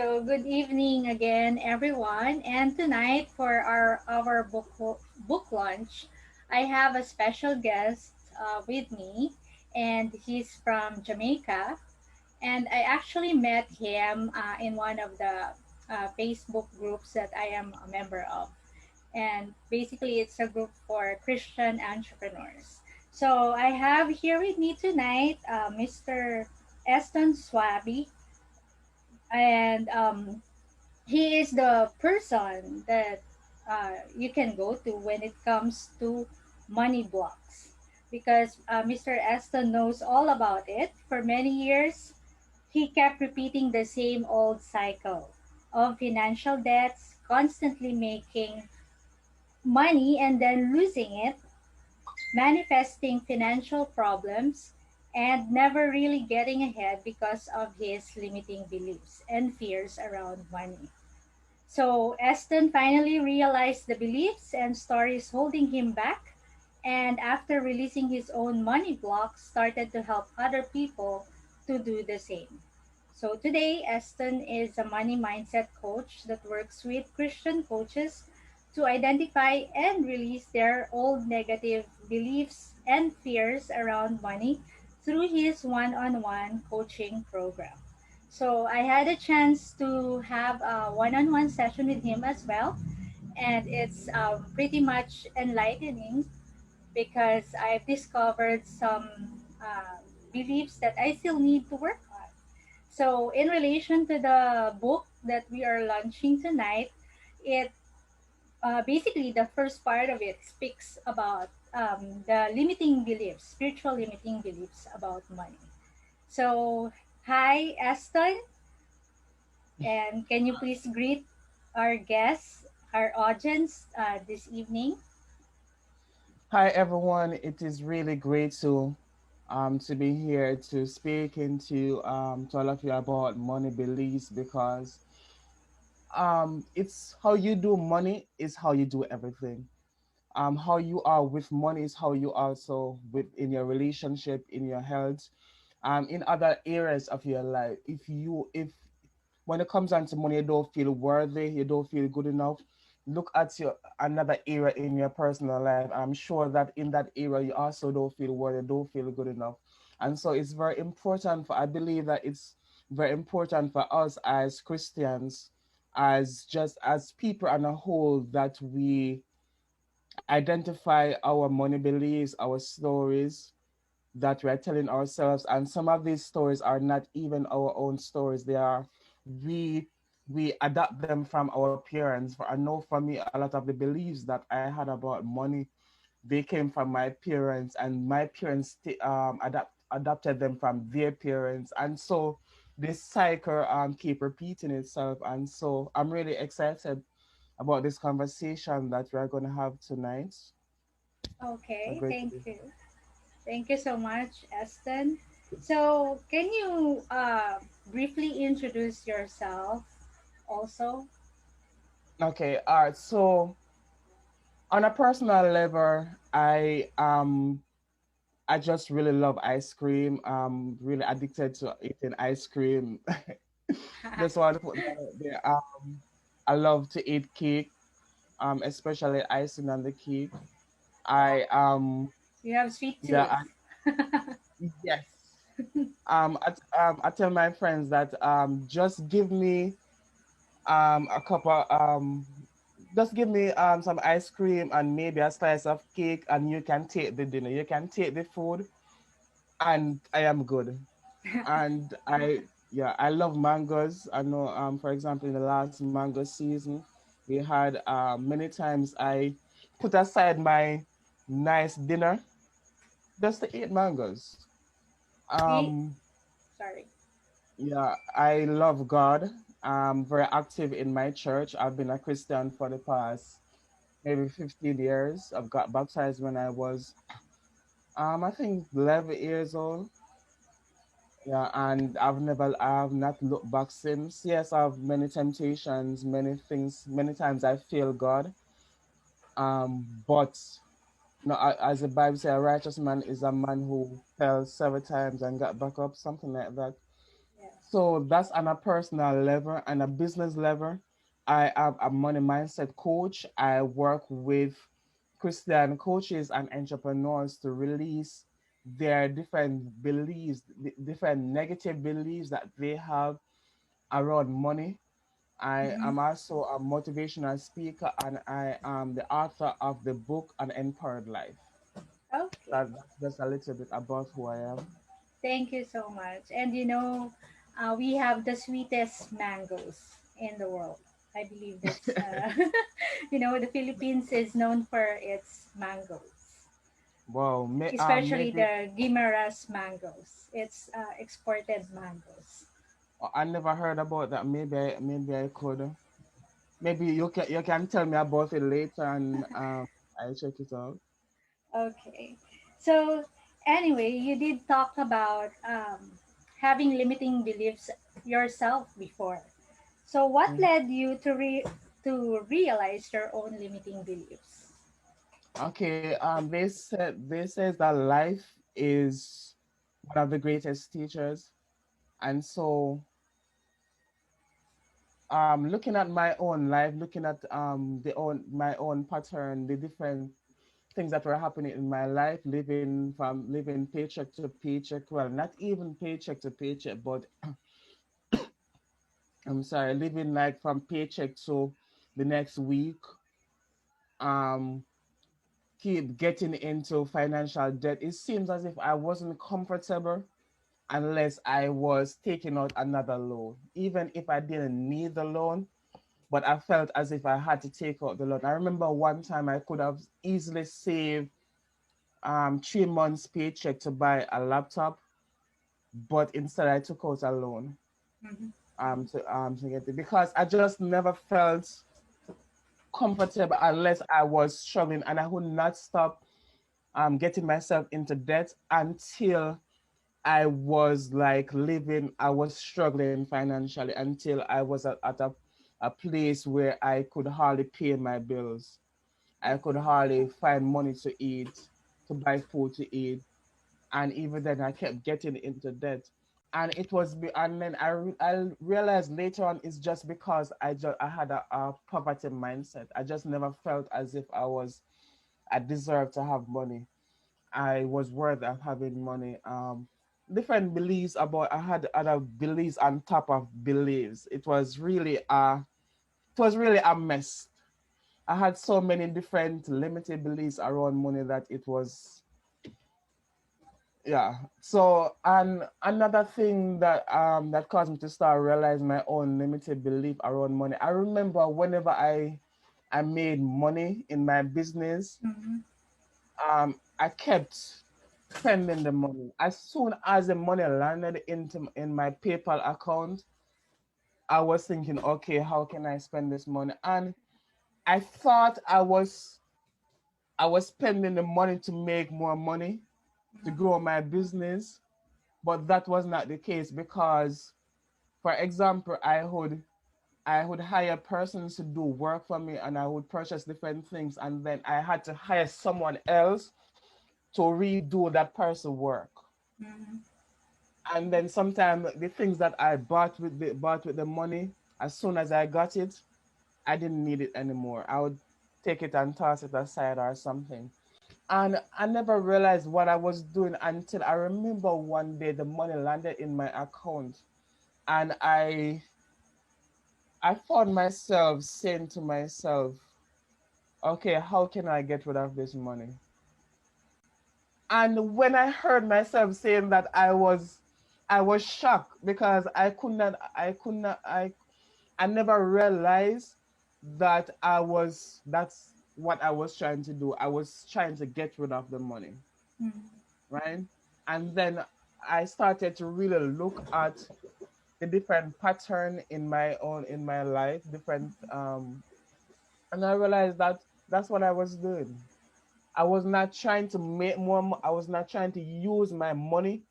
So good evening again, everyone. And tonight for our book launch, I have a special guest with me, and he's from Jamaica. And I actually met him in one of the Facebook groups that I am a member of. And basically, it's a group for Christian entrepreneurs. So I have here with me tonight Mr. Eston Swaby, and he is the person that you can go to when it comes to money blocks, because Mr. Eston knows all about it. For many years, he kept repeating the same old cycle of financial debts, constantly making money and then losing it, manifesting financial problems, and never really getting ahead because of his limiting beliefs and fears around money. So Eston finally realized the beliefs and stories holding him back, and after releasing his own money block, started to help other people to do the same. So today, Eston is a money mindset coach that works with Christian coaches to identify and release their old negative beliefs and fears around money through his one-on-one coaching program. So I had a chance to have a one-on-one session with him as well, and it's pretty much enlightening because I've discovered some beliefs that I still need to work on. So, in relation to the book that we are launching tonight, it basically the first part of it speaks about the limiting beliefs, spiritual limiting beliefs about money. So, hi, Aston, and can you please greet our guests, our audience this evening? Hi everyone, it is really great to be here to speak to all of you about money beliefs because it's how you do money is how you do everything. How you are with money is how you also with in your relationship, in your health, in other areas of your life. If when it comes down to money, you don't feel worthy, you don't feel good enough, look at your another area in your personal life. I'm sure that in that area you also don't feel worthy, don't feel good enough. And so it's very important for I believe that it's very important for us as Christians, as just as people on a whole, that we identify our money beliefs, our stories, that we're telling ourselves, and some of these stories are not even our own stories. They are we we adapt them from our parents. For I know for me, a lot of the beliefs that I had about money, they came from my parents, and my parents adapted them from their parents, and so this cycle keep repeating itself. And so I'm really excited about this conversation that we're going to have tonight. So Okay, great to thank be you. Thank you so much, Aston. So, can you briefly introduce yourself also? here. Okay, all right. So on a personal level, I just really love ice cream. Really addicted to eating ice cream. Just want to put that out there. I love to eat cake. Especially icing on the cake. I You have sweet Yeah, tooth. yes. I tell my friends that just give me a couple just give me some ice cream and maybe a slice of cake, and you can take the dinner, you can take the food, and I am good. And I love mangoes. I know for example in the last mango season we had many times I put aside my nice dinner just to eat mangoes. See? um Sorry. yeah, I love God. I'm very active in my church. I've been a Christian for the past maybe 15 years. I've got baptized when I was I think 11 years old. Yeah, and I've not looked back since. Yes, I've many temptations, many things, many times I fail God. But no, as the Bible says, a righteous man is a man who fell 7 times and got back up, something like that. Yes. So that's on a personal level and a business level. I am a money mindset coach. I work with Christian coaches and entrepreneurs to release their different beliefs, different negative beliefs that they have around money. I Mm-hmm. am also a motivational speaker and I am the author of the book An Empowered Life. Okay. That's just a little bit about who I am. Thank you so much. And we have the sweetest mangoes in the world. I believe that's, the Philippines is known for its mangoes, Well, especially maybe the Guimaras mangoes. It's exported mangoes. I never heard about that. Maybe I could. Maybe you can tell me about it later and I check it out. Okay. So, anyway, you did talk about having limiting beliefs yourself before. So, what Mhm. led you to realize your own limiting beliefs? Okay. They says that life is one of the greatest teachers, and so looking at my own life, looking at my own pattern, the different things that were happening in my life, living paycheck to paycheck. Well, not even paycheck to paycheck, but I'm sorry, living like from paycheck to the next week. Um, Keep getting into financial debt. It seems as if I wasn't comfortable unless I was taking out another loan, even if I didn't need the loan. But I felt as if I had to take out the loan. I remember one time I could have easily saved 3 months paycheck to buy a laptop, but instead I took out a loan Mm-hmm. to get it because I just never felt comfortable unless I was struggling, and I would not stop getting myself into debt until I was struggling financially until I was at a place where I could hardly pay my bills. I could hardly find money to eat, to buy food to eat. And even then, I kept getting into debt. And then I realized later on it's just because I had a poverty mindset. I just never felt as if I deserved to have money. I was worthy of having money. Different beliefs about I had other beliefs on top of beliefs. It was really a mess. I had so many different limited beliefs around money that it was, yeah. So, and another thing that caused me to start realizing my own limited belief around money. I remember whenever I made money in my business, Mm-hmm. I kept spending the money. As soon as the money landed in my PayPal account, I was thinking, okay, how can I spend this money? And I thought I was spending the money to make more money to grow my business, but that was not the case because, for example, I would hire persons to do work for me, and I would purchase different things, and then I had to hire someone else to redo that person work. Mm-hmm. And then sometimes the things that I bought with the money, as soon as I got it, I didn't need it anymore. I would take it and toss it aside or something. And I never realized what I was doing until I remember one day the money landed in my account, and I found myself saying to myself, okay, how can I get rid of this money? And when I heard myself saying that, I was shocked because I never realized that that's what I was trying to do. I was trying to get rid of the money, Mm-hmm. right? And then I started to really look at the different pattern in my life, different and I realized that that's what I was doing. I was not trying to make I was not trying to use my money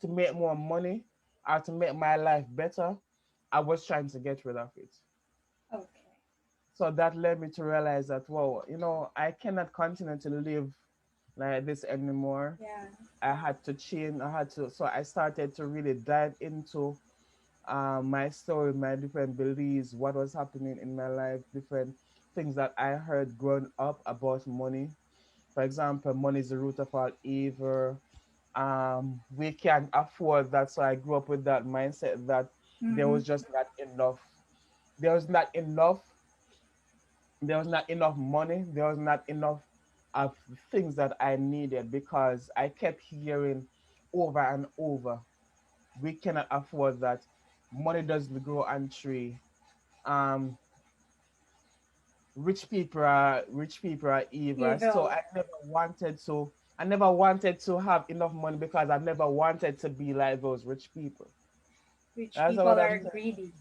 to make more money or to make my life better. I was trying to get rid of it. Okay. So that led me to realize that, whoa, I cannot continue to live like this anymore. Yeah. I had to change. So I started to really dive into my story, my different beliefs, what was happening in my life, different things that I heard growing up about money. For example, money is the root of all evil. We can't afford that, so I grew up with that mindset that there Mm-hmm. was just not enough. There was not enough. There was not enough money. There was not enough of things that I needed because I kept hearing over and over, we cannot afford that. Money doesn't grow on tree. Um, rich people are evil. So Evil. I never wanted to have enough money because I never wanted to be like those rich people. Rich That's people what I'm are saying. greedy.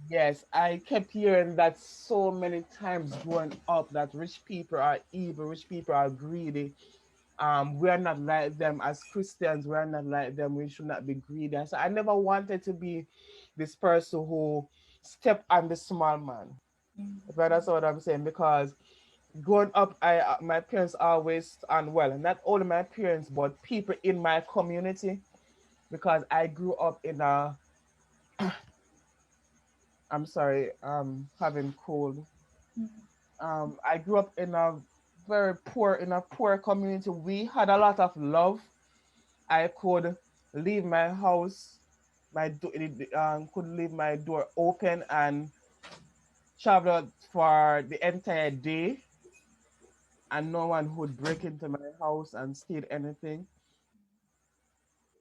Yes, I kept hearing that so many times growing up that rich people are evil, rich people are greedy. We are not like them as Christians, we are not like them, we should not be greedy. So I never wanted to be this person who step on the small man. But that's what I'm saying because growing up, I my parents always and well, not only my parents but people in my community because I grew up in a I'm sorry, having cold. Mm-hmm. I grew up in a poor community. We had a lot of love. I could leave my house, could leave my door open and travel for the entire day, and no one would break into my house and steal anything.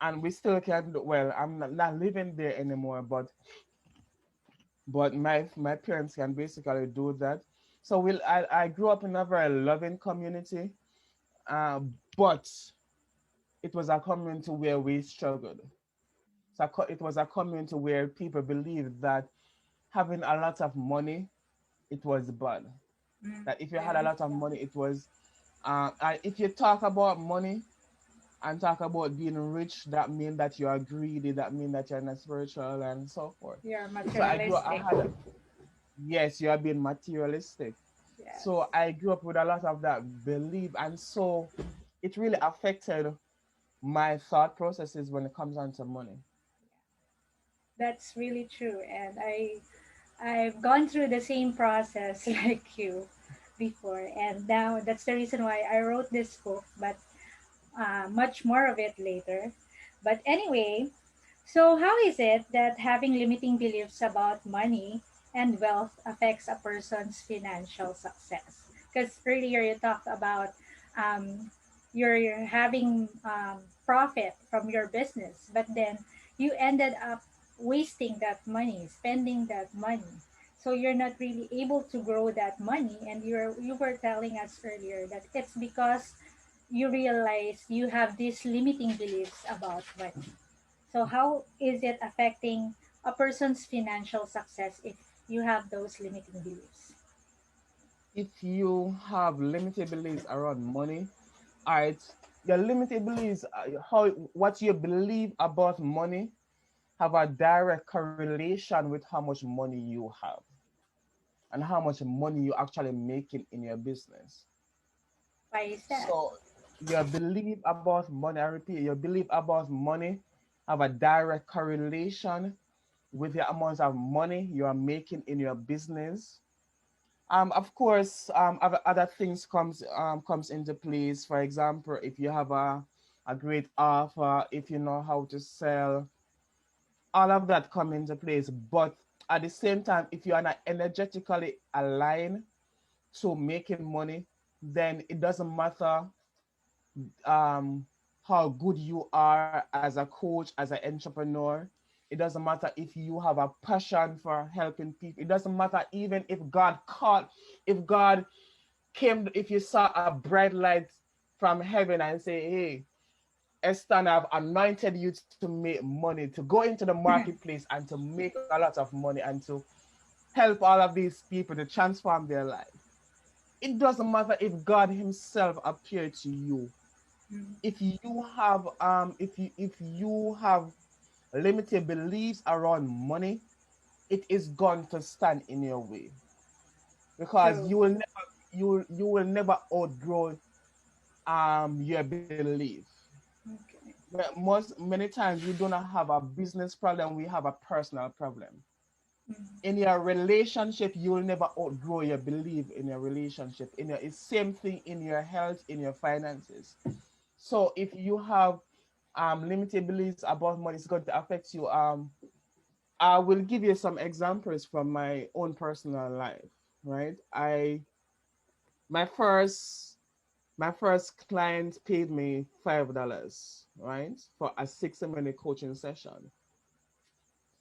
And we still can do well. I'm not living there anymore, but my parents can basically do that. So I grew up in a very loving community, but it was a community where we struggled. So it was a community where people believed that having a lot of money, it was bad. That if you had a Yeah. lot of money, it was. And if you talk about money and talk about being rich, that means that you are greedy. That means that you're not spiritual and so forth. You're So I grew. I materialistic. had. Yes, you are being materialistic. Yes. So I grew up with a lot of that belief, and so it really affected my thought processes when it comes down to money. That's really true. And I've gone through the same process like you before. And now that's the reason why I wrote this book, but much more of it later. But anyway, so how is it that having limiting beliefs about money and wealth affects a person's financial success? Because earlier you talked about um, you're having profit from your business, but then you ended up wasting that money, spending that money. So you're not really able to grow that money, and you were telling us earlier that it's because you realize you have these limiting beliefs about money. So how is it affecting a person's financial success if you have those limiting beliefs? If you have limited beliefs around money, alright, your limited beliefs, how what you believe about money have a direct correlation with how much money you have and how much money you actually making in your business. Why is that? So your belief about money, I repeat, your belief about money have a direct correlation with the amount of money you are making in your business. Of course, other things comes into place. For example, if you have a great offer, if you know how to sell, all of that come into place. But at the same time, if you are not energetically aligned to making money, then it doesn't matter um, how good you are as a coach, as an entrepreneur. It doesn't matter if you have a passion for helping people. It doesn't matter even if God came, if you saw a bright light from heaven and say, hey, Eston, I've anointed you to make money, to go into the marketplace and to make a lot of money and to help all of these people to transform their life. It doesn't matter if God Himself appeared to you. If you have limited beliefs around money, it is going to stand in your way because True. you will never outgrow your belief. Okay. Many times we do not have a business problem, we have a personal problem. Mm-hmm. In your relationship, you will never outgrow your belief in your relationship. It's same thing in your health, in your finances. So if you have limited beliefs about money, it's going to affect you. I will give you some examples from my own personal life. Right, my first my first client paid me $5, right, for a 60-minute coaching session.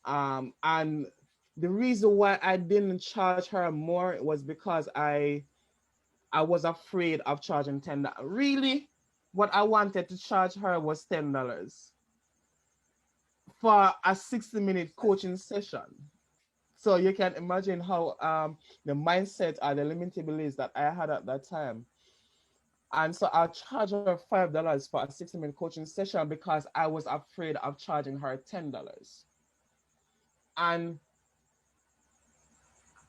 And the reason why I didn't charge her more was because I was afraid of charging $10. Really, what I wanted to charge her was $10 for a 60-minute coaching session. So you can imagine how the mindset or the limiting beliefs that I had at that time. And so I charged her $5 for a 60-minute coaching session because I was afraid of charging her $10. And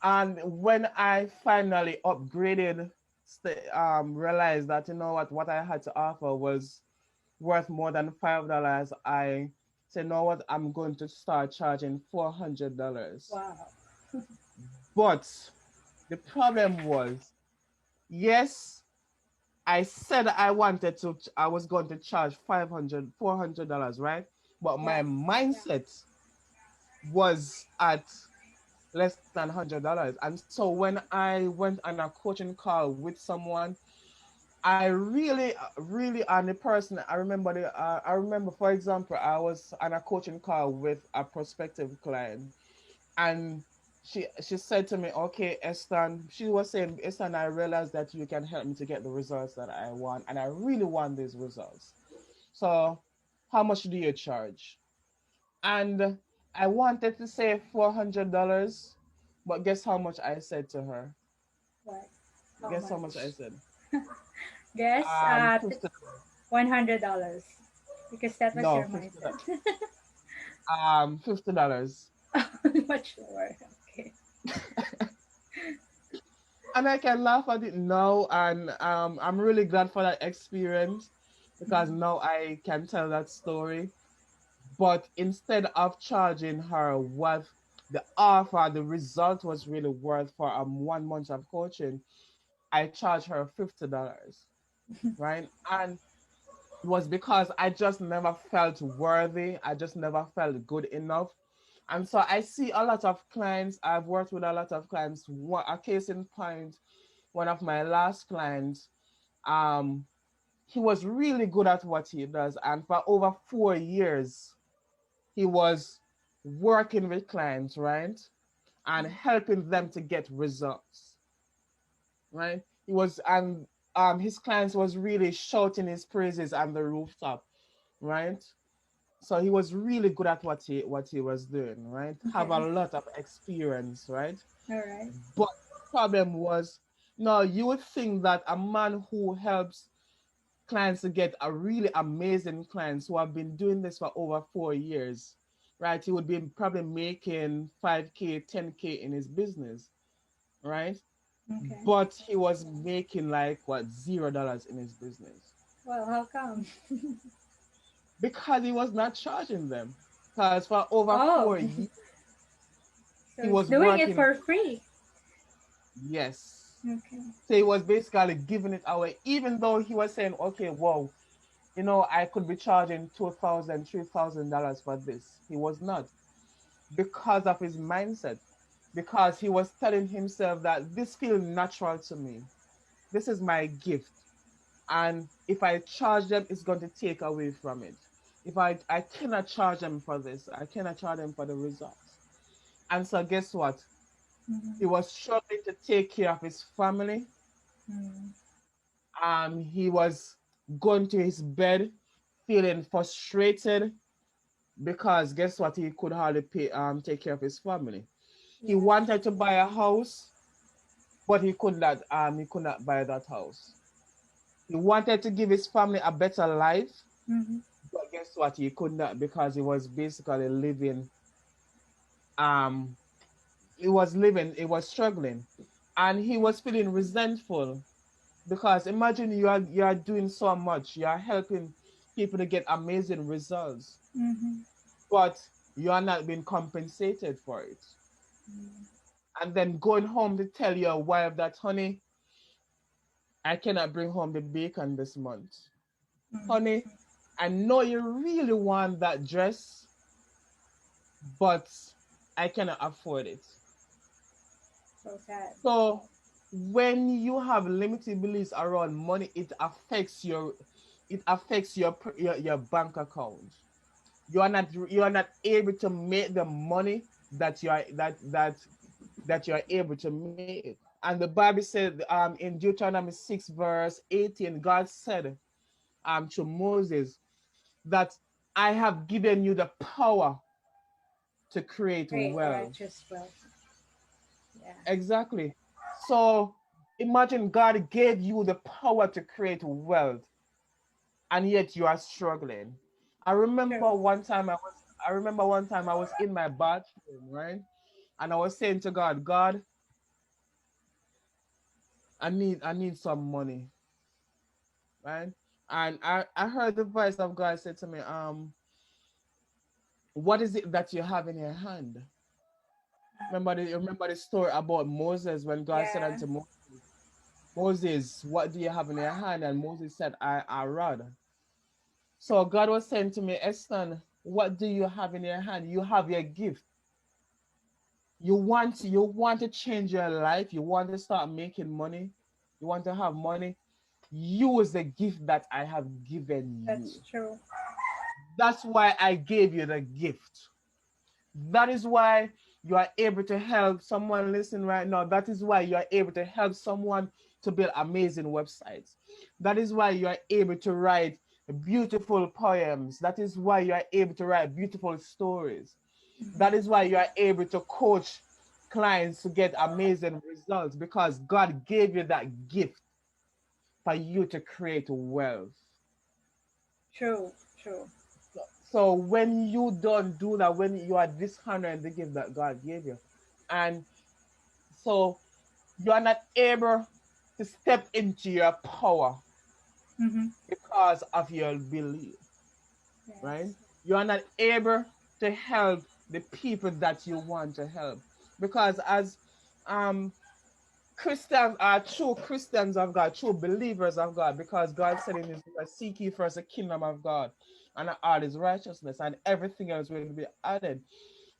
and when I finally upgraded, realized that, what I had to offer was worth more than $5, I said, you know what, I'm going to start charging $400. Wow. But the problem was, yes, I said I was going to charge $400, right? But my Yeah. mindset was at less than $100. And so when I went on a coaching call with someone, I really, and the person, I remember, for example, I was on a coaching call with a prospective client, and she said to me, okay, Eston, she was saying, Eston, I realized that you can help me to get the results that I want, and I really want these results. So how much do you charge? And I wanted to say $400, but guess how much I said to her? What? How Guess how much? much I said? Guess $50. $100 because that was No, your $50. mindset. $50. Much lower. Okay. And I can laugh at it now, and I'm really glad for that experience because Mhm. now I can tell that story. But instead of charging her what the offer, the result was really worth for 1 month of coaching, I charged her $50, right? And it was because I just never felt worthy. I just never felt good enough. And so I see a lot of clients, I've worked with a lot of clients. A case in point, one of my last clients, um, he was really good at what he does. And for over 4 years, he was working with clients, right? And helping them to get results, right? He was, and his clients was really shouting his praises on the rooftop, right? So he was really good at what he was doing, right? Have a Okay. lot of experience, right? All right. But the problem was, no, you would think that a man who helps clients to get a really amazing clients who have been doing this for over 4 years, right? He would be probably making 5K, 10K in his business, right? Okay. But he was making like what, $0 in his business Well, how come? because he was not charging them. Because for over four Oh, years so he he's was doing it working. for free. Yes. Okay. So he was basically giving it away, even though he was saying, okay, well, I could be charging $2,000, $3,000 for this. He was not, because of his mindset, because he was telling himself that this feels natural to me. This is my gift. And if I charge them, it's going to take away from it. If I cannot charge them for this, I cannot charge them for the results. And so guess what? Mm-hmm. He was struggling to take care of his family. Mm. He was going to his bed feeling frustrated because guess what? He could hardly take care of his family. He Yeah. wanted to buy a house, but he could not buy that house. He wanted to give his family a better life, Mm-hmm. but guess what? He could not because he was basically living. Um, he was struggling, and he was feeling resentful because imagine you are doing so much, you are helping. people to get amazing results, Mm-hmm. but you are not being compensated for it. And then going home to tell your wife that, honey, I cannot bring home the bacon this month. Honey, Mm-hmm. I know you really want that dress, but I cannot afford it. So sad. So when you have limited beliefs around money, it affects your bank account. You are not able to make the money that you are able to make. And the Bible said in Deuteronomy 6 verse 18, God said to Moses that I have given you the power to create Great, wealth. righteous wealth. Yeah. Exactly. So imagine God gave you the power to create wealth, and yet you are struggling. I remember True. one time I was in my bathroom, right? And I was saying to God, God, I need some money, right? And I heard the voice of God say to me, what is it that you have in your hand? Remember the story about Moses when God said Yeah. unto Moses, what do you have in your hand? And Moses said, I rod. So God was saying to me, Eston, what do you have in your hand? You have your gift. You want to change your life. You want to start making money. You want to have money. Use the gift that I have given That's you. true. That's why I gave you the gift. That is why you are able to help someone listen right now. That is why you are able to help someone to build amazing websites. That is why you are able to write beautiful poems. That is why you are able to write beautiful stories. That is why you are able to coach clients to get amazing results because God gave you that gift for you to create wealth. True. True. So when you don't do that, when you are dishonoring the gift that God gave you, and so you are not able to step into your power Mm-hmm. because of your belief, right? Yes. You are not able to help the people that you want to help because as um Christians are true Christians of God, true believers of God, because God said in His word, "Seek ye first the kingdom of God, and all His righteousness, and everything else will be added."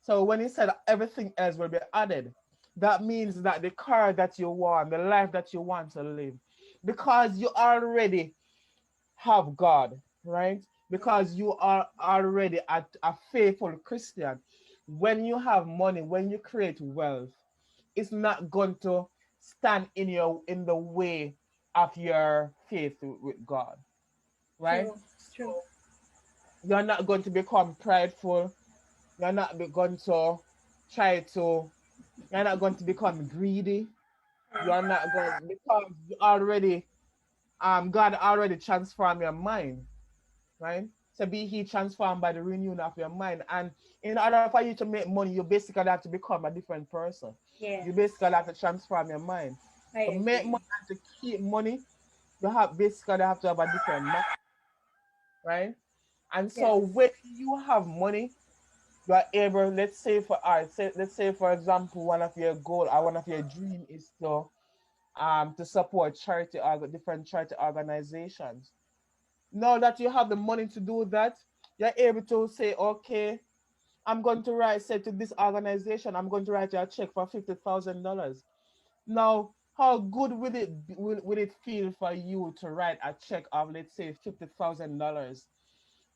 So when He said everything else will be added, that means that the car that you want, the life that you want to live, because you already have God, right? Because you are already a faithful Christian. When you have money, when you create wealth, it's not going to stand in the way of your faith with God, right? True. True. You're not going to become prideful. You're not going to try to. You're not going to become greedy. You're not going because you already God already transformed your mind, right? So be He transformed by the renewing of your mind. And in order for you to make money, you basically have to become a different person. Yes. You basically have to transform your mind. I To make agree. money and to keep money, you have to have a different mind, right? And so Yes. when you have money, you are able, let's say for example, one of your goal or one of your dream is to support charity or different charity organizations. Now that you have the money to do that, you're able to say, okay, I'm going to write, say to this organization, I'm going to write you a check for $50,000. Now, how good will it feel for you to write a check of, let's say, $50,000,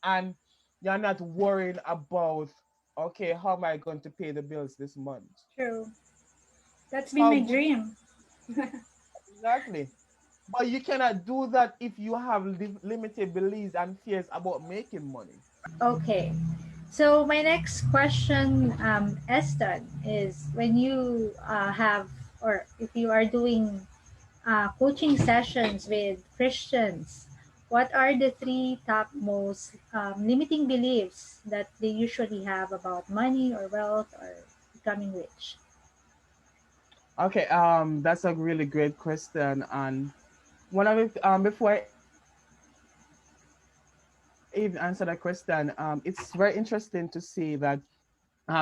and you're not worrying about, okay, how am I going to pay the bills this month? True. That's been How my good, dream. exactly. But you cannot do that if you have limited beliefs and fears about making money. Okay. So my next question, Eston, is when you have or if you are doing coaching sessions with Christians, what are the three top most limiting beliefs that they usually have about money or wealth or becoming rich? Okay, that's a really great question. And one of it, before I answer that question, even answer that question, it's very interesting to see that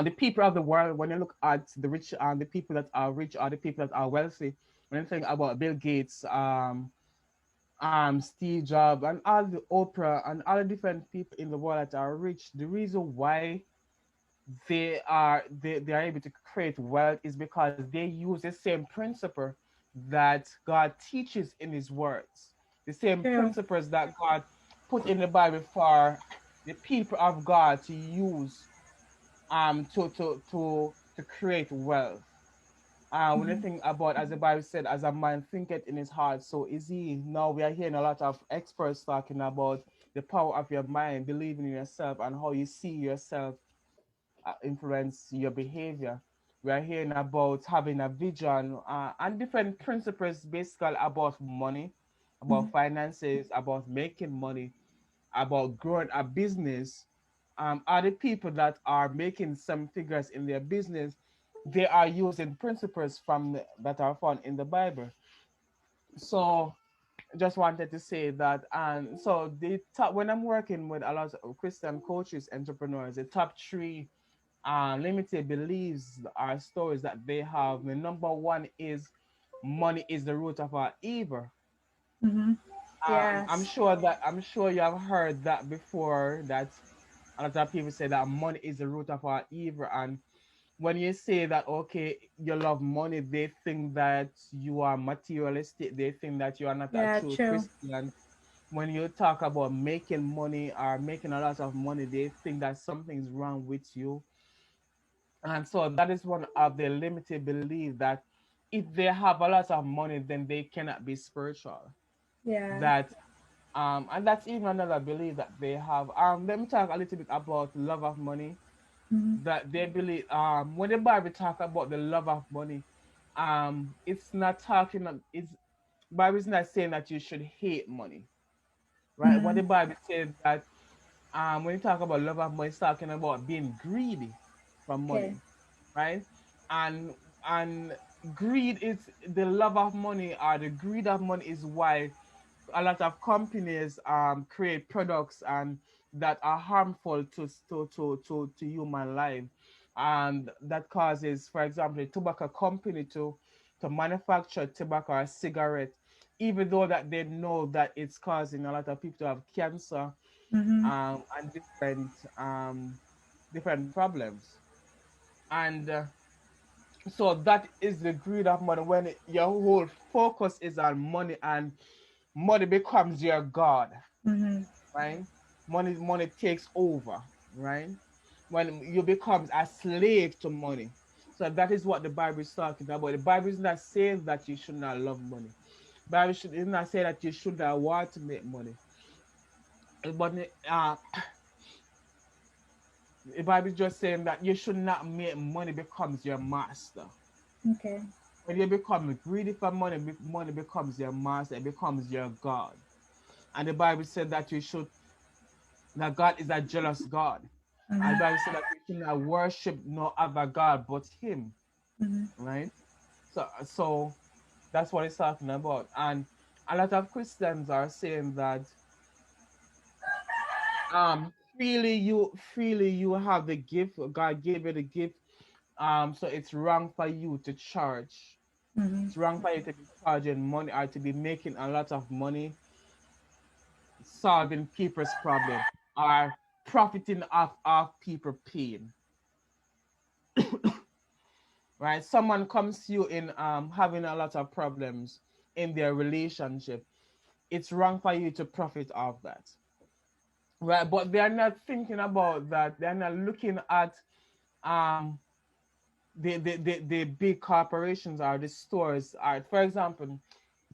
the people of the world, when you look at the rich and the people that are rich or the people that are wealthy, when you think about Bill Gates, Steve Jobs, and all the Oprah and all the different people in the world that are rich, the reason why they are able to create wealth is because they use the same principle that God teaches in His words, the same True. principles that God put in the Bible for the people of God to use to create wealth. When you Mm-hmm. think about, as the Bible said, as a man thinketh in his heart, so is he. Now we are hearing a lot of experts talking about the power of your mind, believing in yourself, and how you see yourself influence your behavior. We are hearing about having a vision and different principles basically about money, Mm-hmm. about finances, about making money, about growing a business. Are the people that are making some figures in their business, they are using principles that are found in the Bible. So just wanted to say that. And so the top, when I'm working with a lot of Christian coaches, entrepreneurs, the top three limited beliefs are stories that they have. The number one is money is the root of our evil. Mm-hmm. I'm Yes. sure that I'm sure you have heard that before. That a lot of people say that money is the root of our evil, and when you say that, okay, you love money, they think that you are materialistic. They think that you are not a Yeah, true true. Christian. When you talk about making money or making a lot of money, they think that something's wrong with you. And so that is one of the limited belief that if they have a lot of money, then they cannot be spiritual. Yeah. That and that's even another belief that they have. Let me talk a little bit about love of money. Mm-hmm. That they believe when the Bible talk about the love of money, it's not talking it's Bible is not saying that you should hate money, right? What Mm-hmm. the Bible says that when you talk about love of money, it's talking about being greedy for Okay. money, right? And and greed is the love of money or the greed of money is why a lot of companies create products and that are harmful to human life, and that causes, for example, a tobacco company to manufacture tobacco or cigarette, even though that they know that it's causing a lot of people to have cancer Mm-hmm. and different problems. And so that is the greed of money when your whole focus is on money and money becomes your god, Mm-hmm. right? Money takes over, right? When you become a slave to money. So that is what the Bible is talking about. The Bible is not saying that you should not love money. Bible is not saying that you should not want to make money. But the Bible is just saying that you should not make money becomes your master. Okay. When you become greedy for money, money becomes your master, it becomes your God. And the Bible said that you should that God is a jealous God. And the Mm-hmm. Bible said that you should not worship no other God but Him, Mm-hmm. right? So that's what it's talking about. And a lot of Christians are saying that freely you have the gift, God gave you the gift. So it's wrong for you to charge. Mm-hmm. It's wrong for you to be charging money or to be making a lot of money solving people's problem or profiting off people pain, right? Someone comes to you in having a lot of problems in their relationship. It's wrong for you to profit off that, right? But they are not thinking about that. They're not looking at um the big corporations or the stores. Are, for example,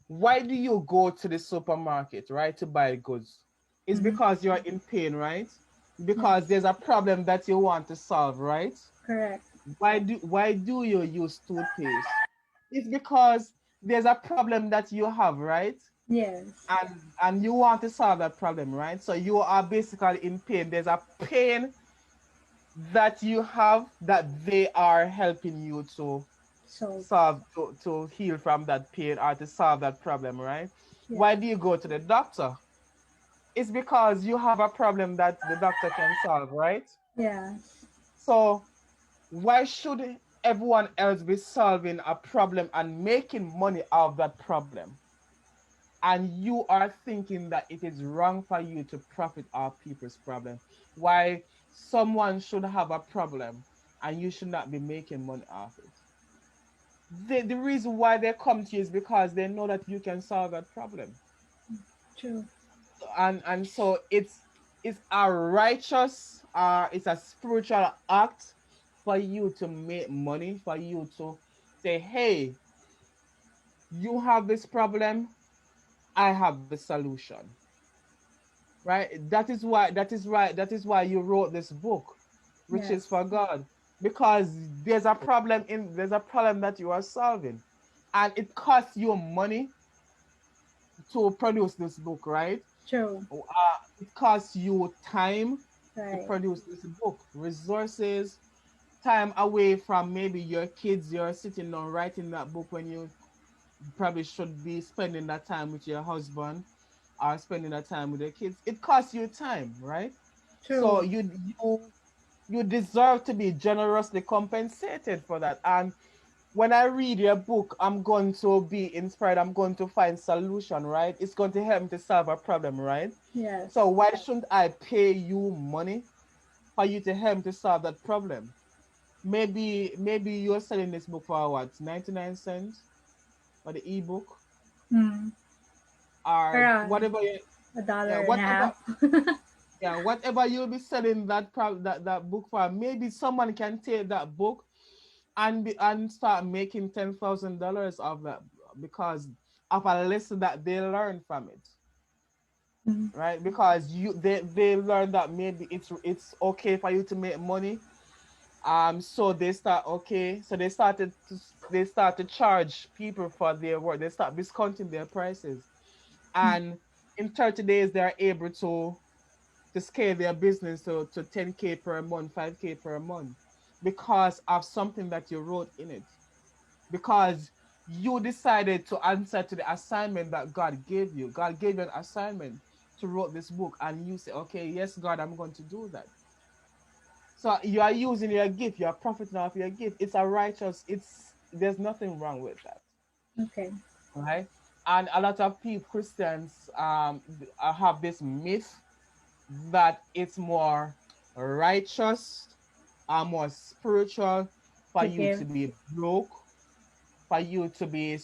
why do you go to the supermarket, right, to buy goods? It's Mm-hmm. because you're in pain, right? Because Yes. there's a problem that you want to solve, right? Correct. Why do you use toothpaste? It's because there's a problem that you have, right? Yes. And you want to solve that problem, right? So you are basically in pain. There's a pain that you have that they are helping you to So. to heal from that pain or to solve that problem, right? Yeah. Why do you go to the doctor? it's because you have a problem that the doctor can solve, right? Yeah. So why should everyone else be solving a problem and making money out of that problem? And you are thinking that it is wrong for you to profit off people's problem. Why someone should have a problem and you should not be making money off it. The reason why they come to you is because they know that you can solve that problem. True. And so it's a righteous it's a spiritual act for you to make money, for you to say, hey, you have this problem, I have the solution. Right? That is why you wrote this book, which is Yes. for God. Because there's a problem that you are solving. And it costs you money to produce this book, right? True. It costs you time to Right. produce this book, resources, time away from maybe your kids. You're sitting down writing that book when you probably should be spending that time with your husband or spending that time with the kids. It costs you time, right? So True. you deserve to be generously compensated for that. And when I read your book, I'm going to be inspired. I'm going to find solution, right? It's going to help me to solve a problem, right? Yes. So why shouldn't I pay you money for you to help me to solve that problem? Maybe you're selling this book for what, 99 cents for the ebook, Hmm. or Around whatever a yeah, dollar and a whatever half. whatever you'll be selling that book for. Maybe someone can take that book and start making $10,000 of that because of a lesson that they learned from it, Mm. right? Because they learned that maybe it's okay for you to make money. So they start to charge people for their work. They start discounting their prices, and in 30 days they are able to scale their business to 10K per month, 5K per month, because of something that you wrote in it. Because you decided to answer to the assignment that God gave you. God gave you an assignment to write this book, and you say, okay, yes, God, I'm going to do that. So you are using your gift, you are profiting off your gift. It's a righteous, there's nothing wrong with that. Okay. Right? And a lot of people, Christians, have this myth that it's more righteous, more spiritual for To you give. to be broke, for you to be.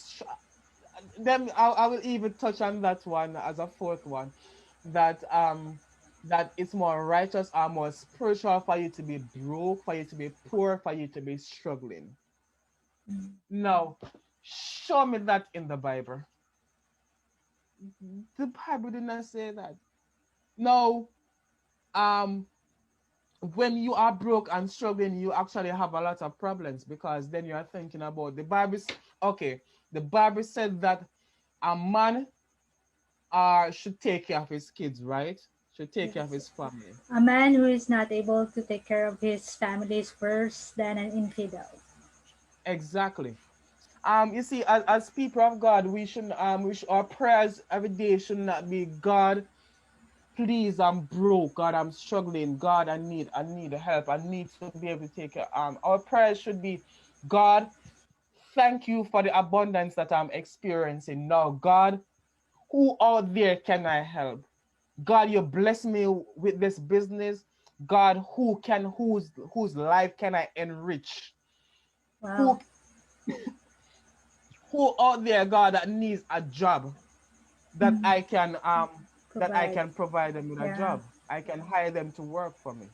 Then I will even touch on that one as a fourth one, that that it's more righteous or more spiritual for you to be broke, for you to be poor, for you to be struggling. Mm. Now, show me that in the Bible. The Bible did not say that. No, um, when you are broke and struggling, you actually have a lot of problems because then you are thinking about the Bible. Okay, the Bible said that a man should take care of his kids, right? Should take care of Yes. his family. A man who is not able to take care of his family is worse than an infidel. Exactly. You see, as people of God, our prayers every day should not be, God, please, I'm broke. God, I'm struggling. God, I need help. I need to be able to take care. Our prayers should be, God, thank you for the abundance that I'm experiencing now. God, who out there can I help? God, you bless me with this business. God, whose life can I enrich? Wow. Who who out there, God, that needs a job that Mm. I Provide. can provide them with a Yeah. job. I can hire them to work for me.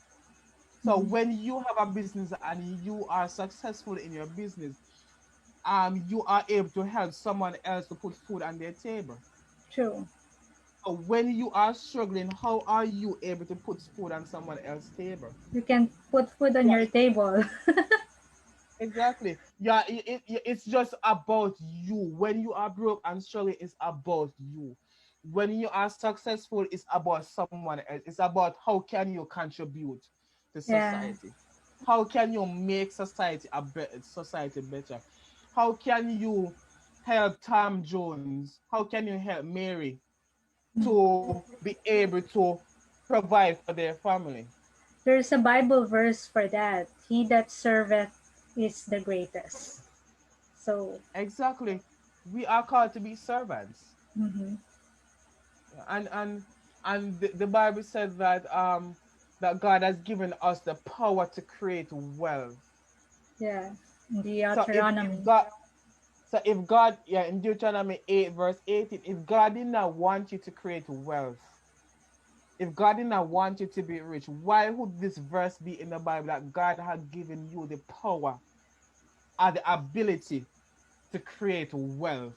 So Mm. when you have a business and you are successful in your business, you are able to help someone else to put food on their table. True. So when you are struggling, how are you able to put food on someone else's table? You can put food on your table. Exactly. Yeah, it's just about you. When you are broke and struggling, it's about you. When you are successful, it's about someone else. It's about how can you contribute to Yeah. society? How can you make society better? How can you help Tom Jones? How can you help Mary to be able to provide for their family. There's a Bible verse for that. He that serveth is the greatest. So, Exactly. We are called to be servants. mhm, And the Bible said that God has given us the power to create wealth. yeah, in So if Deuteronomy. God so if God, yeah, in Deuteronomy 8 verse 18, if God did not want you to create wealth, if God did not want you to be rich, why would this verse be in the Bible that God had given you the power or the ability to create wealth?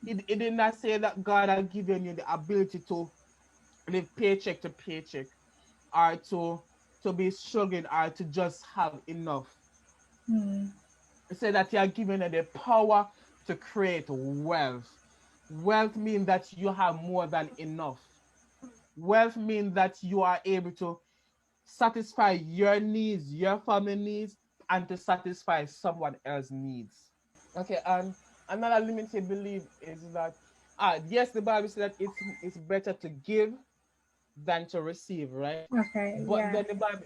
It did not say that God had given you the ability to live paycheck to paycheck, or to be struggling, or to just have enough. Mm, It said that He had given you the power to create wealth. Wealth means that you have more than enough. Wealth means that you are able to satisfy your needs, your family needs, and to satisfy someone else's needs. Okay, and another limited belief is that yes, the Bible says that it's better to give than to receive, right? okay, But yeah. then the Bible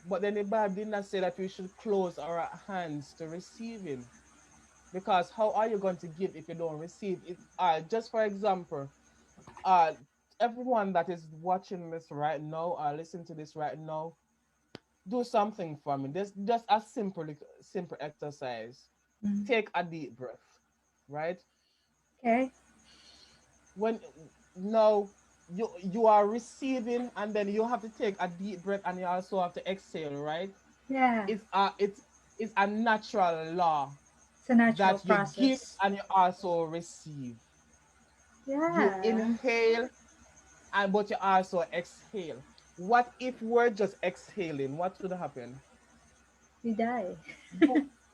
but then the Bible did not say that we should close our hands to receiving. Because how are you going to give if you don't receive it? Just for example, uh everyone that is watching this right now or listening to this right now, do something for me. There's just a simple exercise. Mm, Take a deep breath, right? okay, When now you are receiving, and then you have to take a deep breath, and you also have to exhale, right? yeah. It's a natural law It's a natural that you give process. and you also receive. You Yeah, inhale and but you also exhale. What if we're just exhaling? What would happen? you die.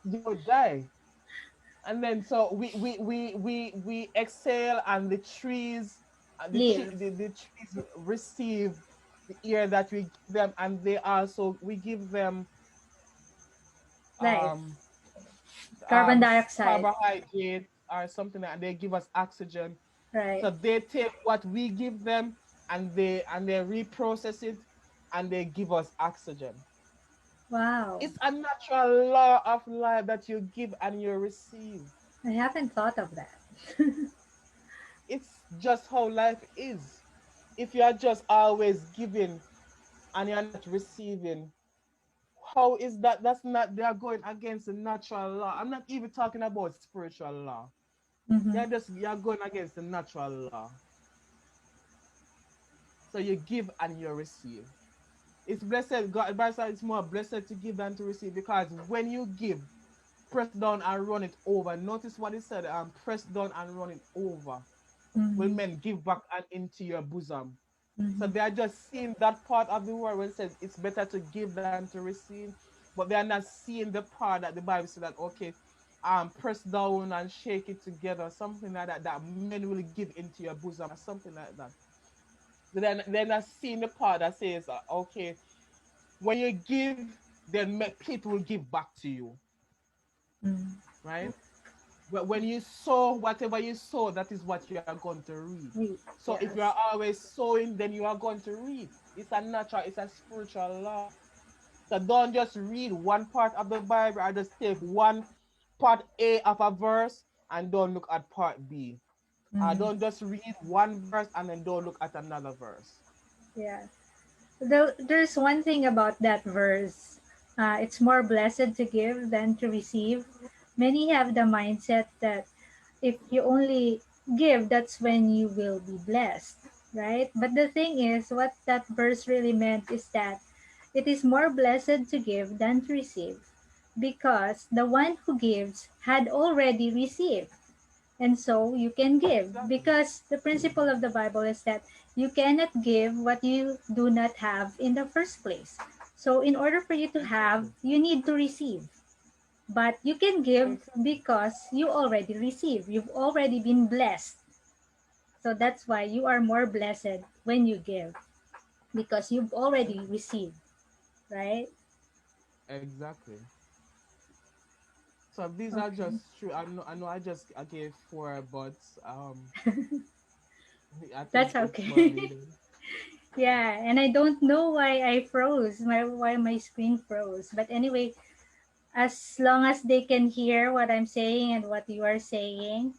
You would die. And then so we exhale, and the trees Live. the trees receive the air that we give them, and they also we give them Life. um Carbon dioxide. carbohydrates or something, and they give us oxygen. Right. So they take what we give them, and they reprocess it, and they give us oxygen. Wow. It's a natural law of life that you give and you receive. I haven't thought of that. It's just how life is. If you are just always giving and you're not receiving, how is that? That's not, they are going against the natural law. I'm not even talking about spiritual law. Hmm. You're going against the natural law. So you give and you receive. It's blessed. God, the Bible says it's more blessed to give than to receive, because when you give, press down and run it over. Notice what it said. Press down and run it over. Will Hmm. men give back and into your bosom. So Hmm. they are just seeing that part of the word where it says it's better to give than to receive, but they are not seeing the part that the Bible said that okay, press down and shake it together, something like that. That men will give into your bosom, or something like that. They're not seeing the part that says okay, when you give, then people will give back to you, Mm. right? But when you sow, whatever you sow, that is what you are going to reap. Wheat. So if you are Yes. always sowing, then you are going to reap. It's a natural, it's a spiritual law. So don't just read one part of the Bible, or just take one part A of a verse and don't look at part B. Mm. Don't just read one verse and then don't look at another verse. Yeah. There's one thing about that verse. It's more blessed to give than to receive. Many have the mindset that if you only give, that's when you will be blessed, right? But the thing is, what that verse really meant is that it is more blessed to give than to receive, because the one who gives had already received. And so you can give, Exactly. because the principle of the Bible is that you cannot give what you do not have in the first place. So in order for you to have, Exactly. you need to receive. But you can give Exactly. because you already receive. You've already been blessed. So that's why you are more blessed when you give, because you've already received, right? Exactly. So these are Okay. just true. I know I just I gave four, but I That's think it's more okay. needed. Yeah, and I don't know why I froze, why my screen froze. But anyway, as long as they can hear what I'm saying and what you are saying,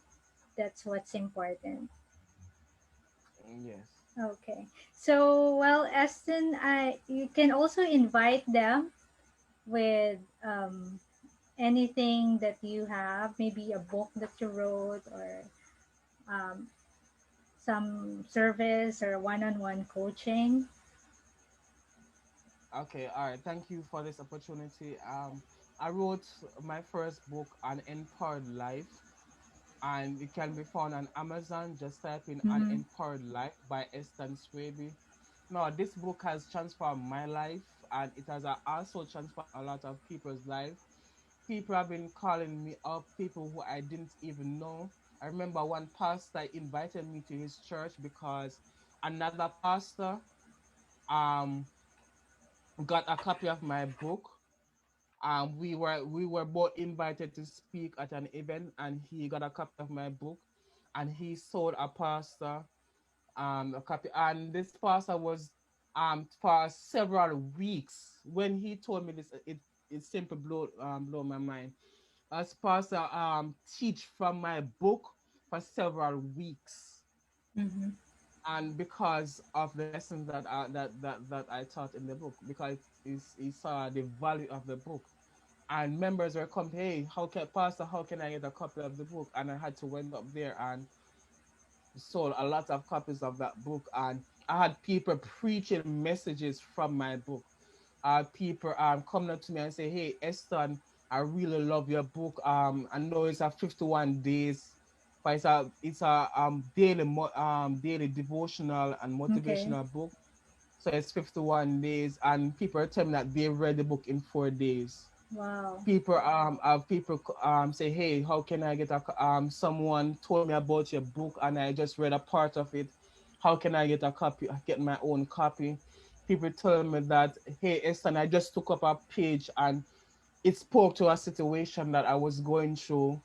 that's what's important. Yes. Okay. So, well, Eston, you can also invite them with anything that you have, maybe a book that you wrote or um, some service or one-on-one coaching. Okay, all right. Thank you for this opportunity. I wrote my first book, An Empowered Life, and it can be found on Amazon. Just type in An Mm-hmm. Empowered Life by Eston Swaby. Now, this book has transformed my life, and it has also transformed a lot of people's life. People have been calling me up, people who I didn't even know. I remember one pastor invited me to his church because another pastor um got a copy of my book. We were both invited to speak at an event, and he got a copy of my book, and he sold a pastor a copy. And this pastor was for several weeks. When he told me this, it simply blow my mind. As pastor teach from my book for several weeks, Mm-hmm. and because of the lessons that I taught in the book, because he saw the value of the book, and members were coming, hey, how can I get a copy of the book? And I had to went up there and sold a lot of copies of that book, and I had people preaching messages from my book. People coming up to me and say, hey, Eston, I really love your book. I know it's a 51 days, but it's a daily devotional and Okay. motivational book. So it's 51 days, and people are telling me that they read the book in 4 days. Wow. People say, hey, how can I get someone told me about your book and I just read a part of it. How can I get a copy, get my own copy? People tell me that, hey, Eston, I just took up a page and it spoke to a situation that I was going through.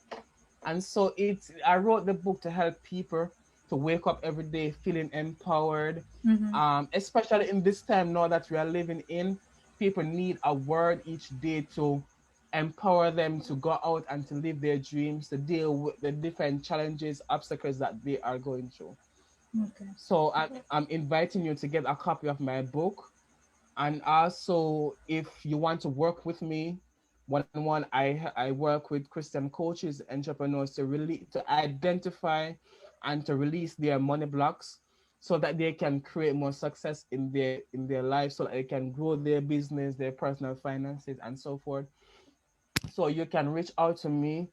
And so I wrote the book to help people to wake up every day feeling empowered. Mm-hmm. Especially in this time now that we are living in, people need a word each day to empower them to go out and to live their dreams, to deal with the different challenges, obstacles that they are going through. Okay. So I'm inviting you to get a copy of my book. And also, if you want to work with me one on one, I work with Christian coaches, entrepreneurs to identify and to release their money blocks so that they can create more success in their life, so that they can grow their business, their personal finances, and so forth. So you can reach out to me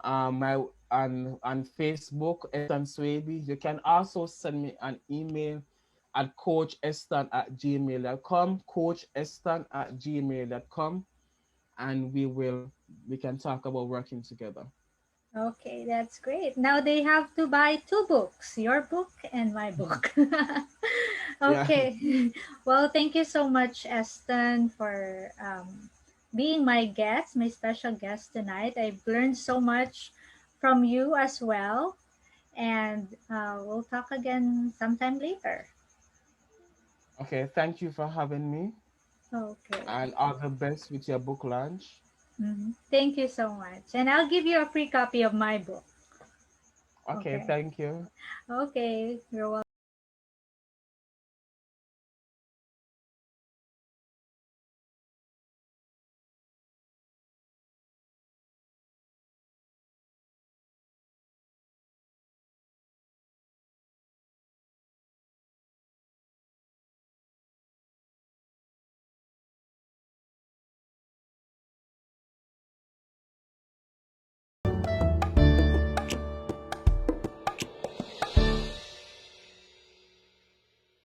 my on Facebook, Eston Swaby. You can also send me an email at coacheston@gmail.com, coacheston@gmail.com, and we can talk about working together. Okay, that's great. Now they have to buy two books, your book and my book. Yeah. Okay. Well, thank you so much, Eston, for being my guest, my special guest tonight. I've learned so much from you as well. And we'll talk again sometime later. Okay, thank you for having me, Okay. and all the best with your book launch. Thank you so much. And I'll give you a free copy of my book. Okay, Okay. thank you. Okay. You're welcome.